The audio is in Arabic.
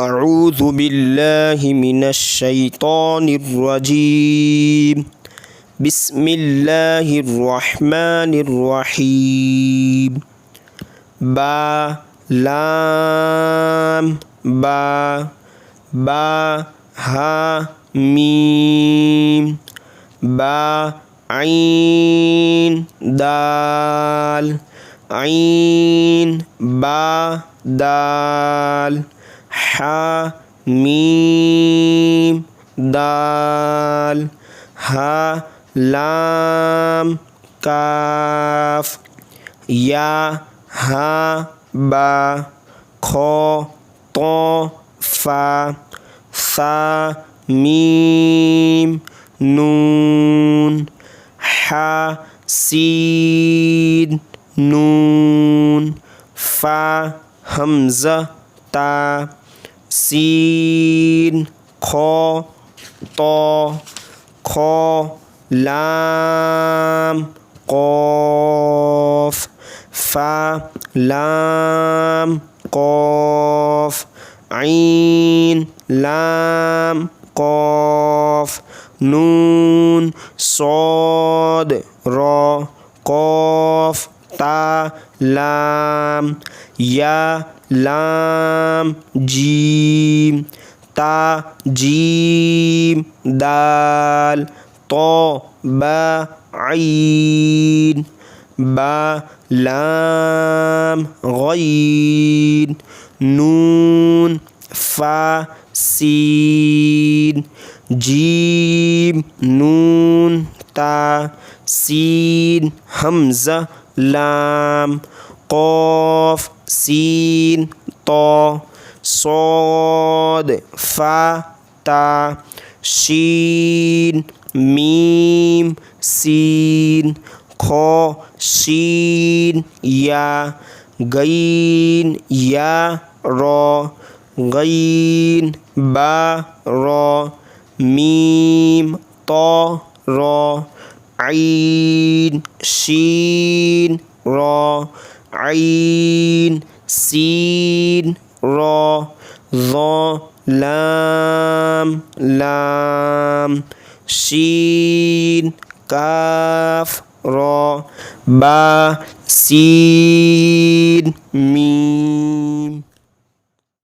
أعوذ بالله من الشيطان الرجيم بسم الله الرحمن الرحيم با لام با ها ميم با عين دال عين با دال ح ميم دال ها لام كاف يا ها با خا طا فا ثا ميم نون ح سين نون فا همزة تا سين خا طا خا لام قاف فا لام قاف عين لام قاف نون صاد را قاف تا لام يا لام جيم تا جيم دال طا با عين با لام غين نون فا سين جيم نون تا سين همزة لام قاف سين طا صاد فا تا شين ميم سين خا شين يا غين يا را غين با را ميم طا را عين شين را عين سين را ظا لام لام شين كاف را با سين ميم